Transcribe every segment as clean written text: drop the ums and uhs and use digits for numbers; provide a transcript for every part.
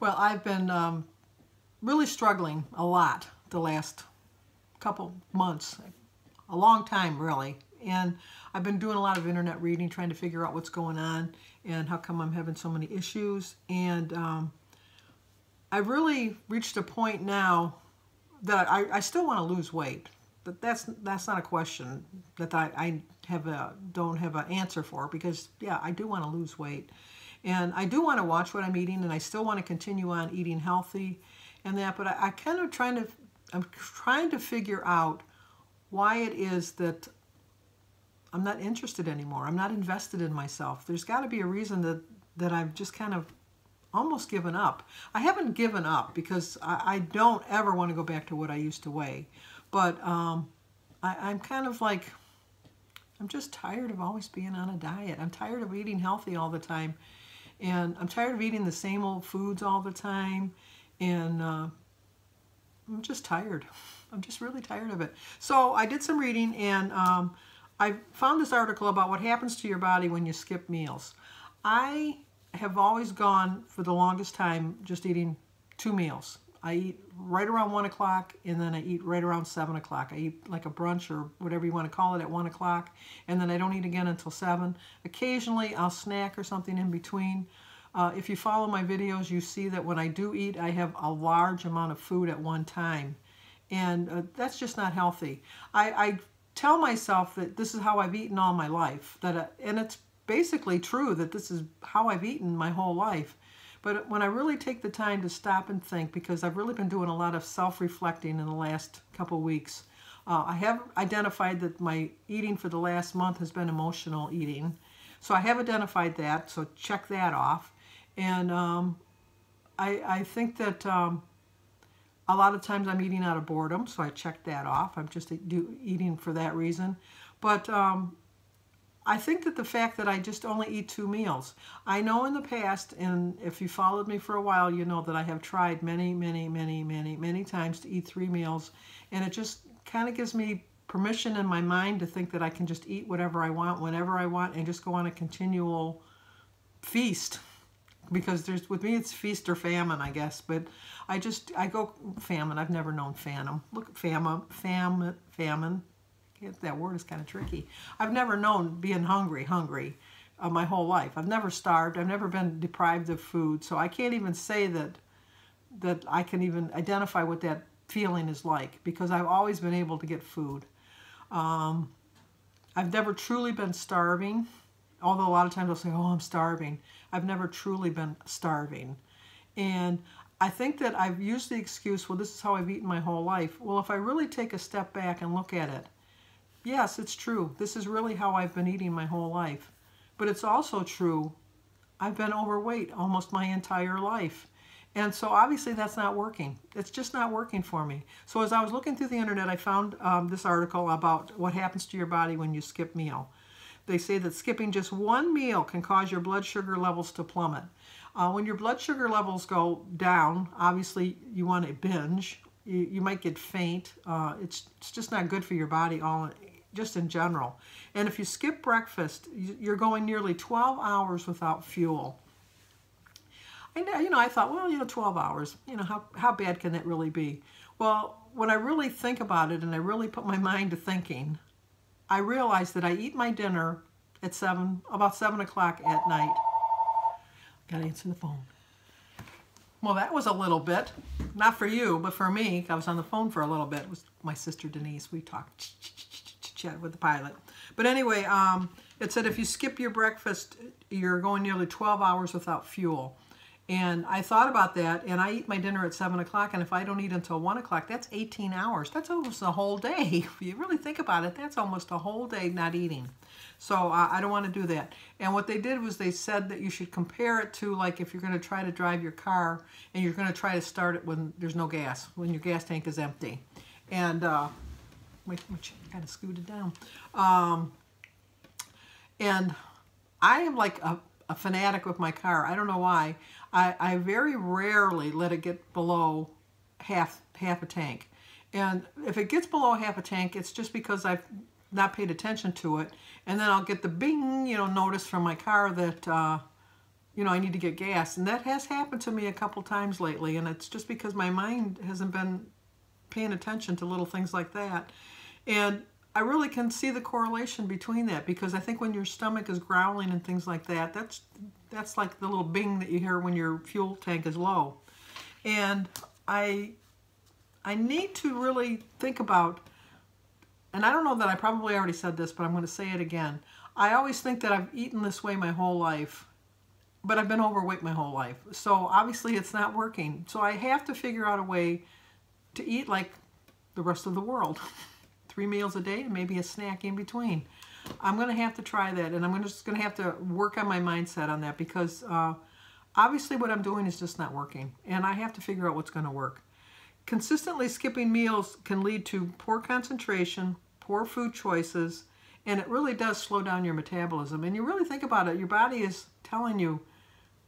Well, I've been really struggling a lot the last couple months, a long time really. And I've been doing a lot of internet reading, trying to figure out what's going on and how come I'm having so many issues. And I've really reached a point now that I still want to lose weight. But that's not a question that I don't have an answer for, because yeah, I do want to lose weight. And I do want to watch what I'm eating, and I still want to continue on eating healthy and that, but I'm trying to figure out why it is that I'm not interested anymore. I'm not invested in myself. There's got to be a reason that I've just kind of almost given up. I haven't given up, because I don't ever want to go back to what I used to weigh. But I'm kind of like, I'm just tired of always being on a diet. I'm tired of eating healthy all the time. And I'm tired of eating the same old foods all the time. And I'm just tired. I'm just really tired of it. So I did some reading, and I found this article about what happens to your body when you skip meals. I have always gone, for the longest time, just eating 2 meals. I eat right around 1 o'clock, and then I eat right around 7 o'clock. I eat like a brunch or whatever you want to call it at 1 o'clock, and then I don't eat again until 7. Occasionally, I'll snack or something in between. If you follow my videos, you see that when I do eat, I have a large amount of food at one time. And that's just not healthy. I tell myself that this is how I've eaten all my life. And it's basically true that this is how I've eaten my whole life. But when I really take the time to stop and think, because I've really been doing a lot of self-reflecting in the last couple weeks, I have identified that my eating for the last month has been emotional eating. So I have identified that, so check that off. And I think that a lot of times I'm eating out of boredom, so I checked that off. I'm just eating for that reason. But I think that the fact that I just only eat 2 meals. I know in the past, and if you followed me for a while, you know that I have tried many times to eat 3 meals. And it just kind of gives me permission in my mind to think that I can just eat whatever I want, whenever I want, and just go on a continual feast. Because with me it's feast or famine, I guess. But I go famine. I've never known famine. Look, famine. That word is kind of tricky. I've never known being hungry my whole life. I've never starved. I've never been deprived of food. So I can't even say that I can even identify what that feeling is like, because I've always been able to get food. I've never truly been starving. Although a lot of times I'll say, oh, I'm starving. I've never truly been starving. And I think that I've used the excuse, well, this is how I've eaten my whole life. Well, if I really take a step back and look at it, yes, it's true. This is really how I've been eating my whole life. But it's also true, I've been overweight almost my entire life. And so obviously that's not working. It's just not working for me. So as I was looking through the internet, I found this article about what happens to your body when you skip meal. They say that skipping just 1 meal can cause your blood sugar levels to plummet. When your blood sugar levels go down, obviously you want to binge. You might get faint. It's just not good for your body just in general. And if you skip breakfast, you're going nearly 12 hours without fuel. And I thought, well, 12 hours, how bad can that really be? Well, when I really think about it and I really put my mind to thinking, I realized that I eat my dinner at about 7 o'clock at night. Gotta answer the phone. Well, that was a little bit, not for you, but for me. I was on the phone for a little bit. It was my sister Denise. We talked chat with the pilot. But anyway, it said if you skip your breakfast, you're going nearly 12 hours without fuel. And I thought about that, and I eat my dinner at 7 o'clock, and if I don't eat until 1 o'clock, that's 18 hours. That's almost a whole day. If you really think about it, that's almost a whole day not eating. So I don't want to do that. And what they did was they said that you should compare it to, like, if you're going to try to drive your car, and you're going to try to start it when there's no gas, when your gas tank is empty. And, wait, kind of scooted down. And I am like a fanatic with my car. I don't know why. I very rarely let it get below half a tank. And if it gets below half a tank, it's just because I've not paid attention to it. And then I'll get the bing, notice from my car that I need to get gas. And that has happened to me a couple times lately, and it's just because my mind hasn't been paying attention to little things like that. And I really can see the correlation between that, because I think when your stomach is growling and things like that, that's like the little bing that you hear when your fuel tank is low. And I need to really think about, and I don't know that I probably already said this, but I'm going to say it again. I always think that I've eaten this way my whole life, but I've been overweight my whole life. So obviously it's not working. So I have to figure out a way to eat like the rest of the world. 3 meals a day and maybe a snack in between. I'm going to have to try that, and I'm just going to have to work on my mindset on that, because obviously what I'm doing is just not working, and I have to figure out what's going to work. Consistently skipping meals can lead to poor concentration, poor food choices, and it really does slow down your metabolism. And you really think about it, your body is telling you,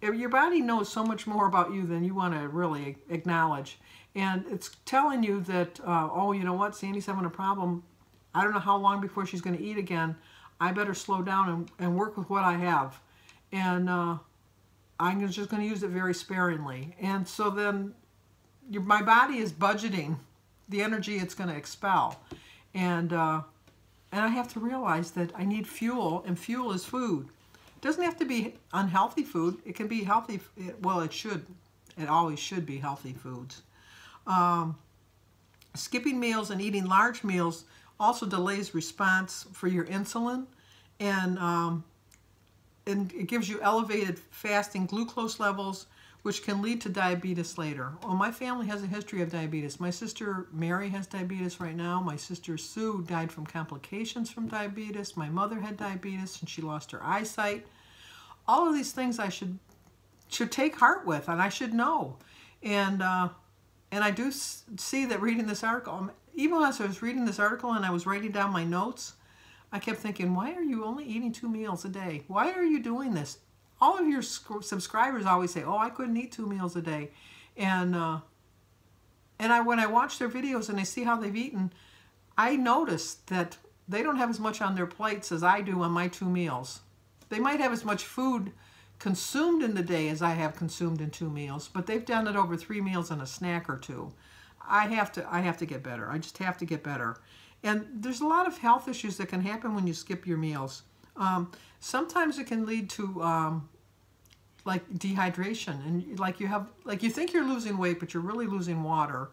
your body knows so much more about you than you want to really acknowledge. And it's telling you that, oh, you know what, Sandy's having a problem. I don't know how long before she's going to eat again. I better slow down and work with what I have. And I'm just going to use it very sparingly. And so then my body is budgeting the energy it's going to expel. And I have to realize that I need fuel, and fuel is food. It doesn't have to be unhealthy food. It can be healthy. Well, it should. It always should be healthy foods. Skipping meals and eating large meals also delays response for your insulin, and it gives you elevated fasting glucose levels, which can lead to diabetes later. Well, my family has a history of diabetes. My sister Mary has diabetes right now. My sister Sue died from complications from diabetes. My mother had diabetes and she lost her eyesight. All of these things I should take heart with, and I should know. And I do see that reading this article, even as I was reading this article and I was writing down my notes, I kept thinking, why are you only eating 2 meals a day? Why are you doing this? All of your subscribers always say, oh, I couldn't eat 2 meals a day. And when I watch their videos and I see how they've eaten, I notice that they don't have as much on their plates as I do on my 2 meals. They might have as much food consumed in the day as I have consumed in 2 meals, but they've done it over 3 meals and a snack or 2. I have to get better. I just have to get better. And there's a lot of health issues that can happen when you skip your meals. Sometimes it can lead to like dehydration, and you think you're losing weight, but you're really losing water,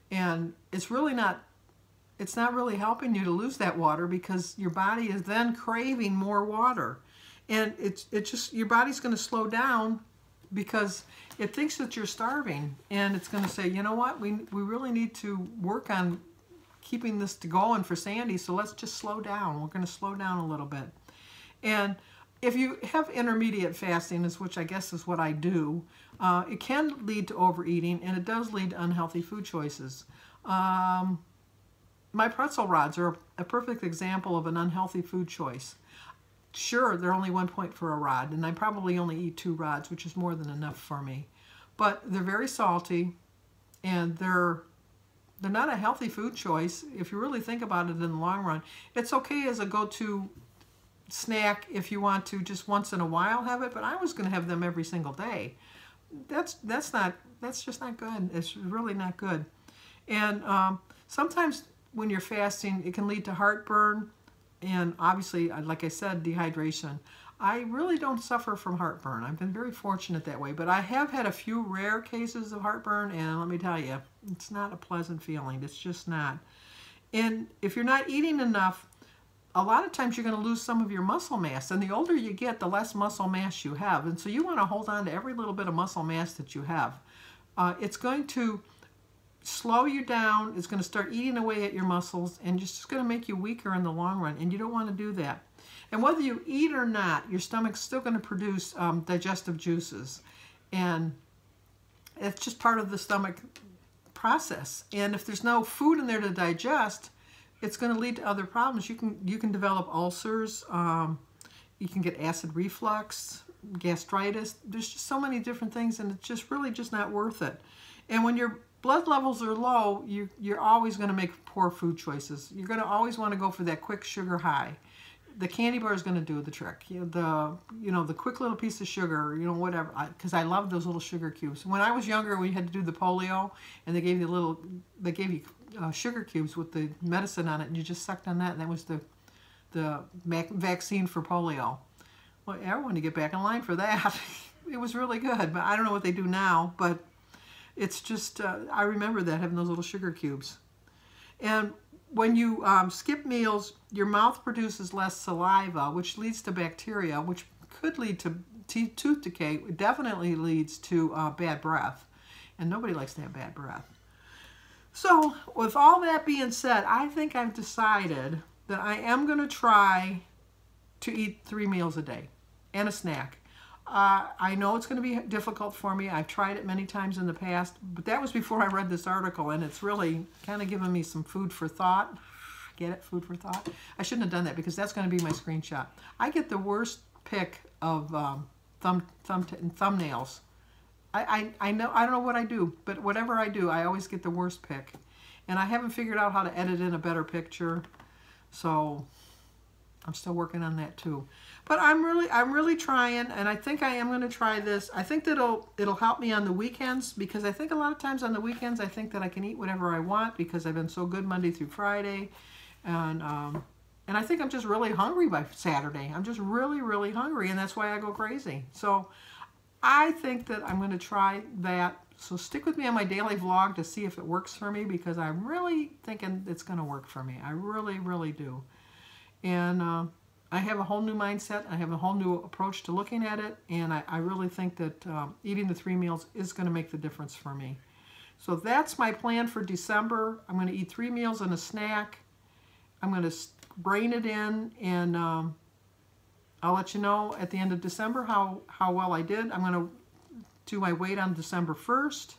and it's not really helping you to lose that water, because your body is then craving more water. And your body's going to slow down because it thinks that you're starving, and it's going to say, you know what, we really need to work on keeping this going for Sandy, so let's just slow down. We're going to slow down a little bit. And if you have intermediate fasting, which I guess is what I do, it can lead to overeating, and it does lead to unhealthy food choices. My pretzel rods are a perfect example of an unhealthy food choice. Sure, they're only 1 point for a rod, and I probably only eat 2 rods, which is more than enough for me. But they're very salty, and they're not a healthy food choice if you really think about it in the long run. It's okay as a go-to snack if you want to just once in a while have it, but I was going to have them every single day. That's just not good. It's really not good. And sometimes when you're fasting, it can lead to heartburn, and obviously, like I said, dehydration. I really don't suffer from heartburn. I've been very fortunate that way, but I have had a few rare cases of heartburn, and let me tell you, it's not a pleasant feeling. It's just not. And if you're not eating enough, a lot of times you're going to lose some of your muscle mass, and the older you get, the less muscle mass you have. And so you want to hold on to every little bit of muscle mass that you have. It's going to slow you down. It's going to start eating away at your muscles, and it's just going to make you weaker in the long run, and you don't want to do that. And whether you eat or not, your stomach's still going to produce digestive juices, and it's just part of the stomach process. And if there's no food in there to digest, it's going to lead to other problems. You can develop ulcers, you can get acid reflux, gastritis. There's just so many different things, and it's just really just not worth it. And when your blood levels are low, you're always going to make poor food choices. You're going to always want to go for that quick sugar high. the candy bar is going to do the trick. The quick little piece of sugar, whatever. Because I love those little sugar cubes. When I was younger, we had to do the polio, and they gave you sugar cubes with the medicine on it, and you just sucked on that, and that was the vaccine for polio. Well, I want to get back in line for that. It was really good, but I don't know what they do now. But it's just I remember that, having those little sugar cubes. And when you skip meals, your mouth produces less saliva, which leads to bacteria, which could lead to tooth decay. It definitely leads to bad breath, and nobody likes to have bad breath. So with all that being said, I think I've decided that I am going to try to eat 3 meals a day and a snack. I know it's going to be difficult for me. I've tried it many times in the past, but that was before I read this article, and it's really kind of given me some food for thought. Get it? Food for thought? I shouldn't have done that, because that's going to be my screenshot. I get the worst pick of thumbnails. I don't know what I do, but whatever I do, I always get the worst pick. And I haven't figured out how to edit in a better picture, so I'm still working on that too. But I'm really trying, and I think I am going to try this. I think that it'll help me on the weekends, because I think a lot of times on the weekends I think that I can eat whatever I want, because I've been so good Monday through Friday, and I think I'm just really hungry by Saturday. I'm just really hungry, and that's why I go crazy. So I think that I'm going to try that. So stick with me on my daily vlog to see if it works for me, because I'm really thinking it's going to work for me. I really do. And I have a whole new mindset. I have a whole new approach to looking at it, and I really think that eating the 3 meals is going to make the difference for me. So that's my plan for December. I'm going to eat 3 meals and a snack. I'm going to brain it in, and I'll let you know at the end of December how well I did. I'm going to do my weight on December 1st,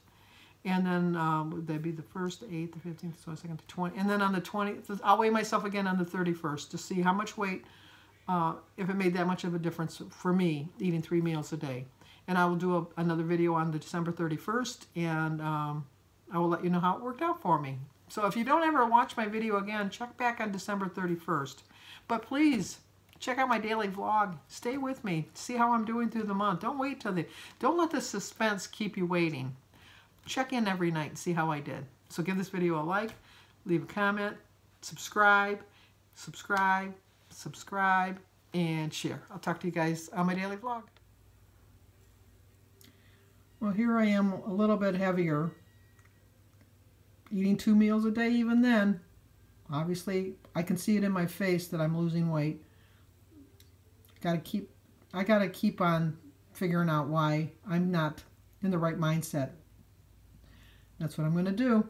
and then would that be the 1st, the 8th, the 15th, so 2nd, the 20th, and then on the 20th, I'll weigh myself again on the 31st to see how much weight, if it made that much of a difference for me, eating 3 meals a day. And I will do another video on the December 31st, and I will let you know how it worked out for me. So if you don't ever watch my video again, check back on December 31st. But please, check out my daily vlog. Stay with me. See how I'm doing through the month. Don't wait till don't let the suspense keep you waiting. Check in every night and see how I did. So give this video a like, leave a comment, subscribe, and share. I'll talk to you guys on my daily vlog. Well, here I am, a little bit heavier. Eating 2 meals a day even then. Obviously, I can see it in my face that I'm losing weight. I gotta keep on figuring out why I'm not in the right mindset. That's what I'm going to do.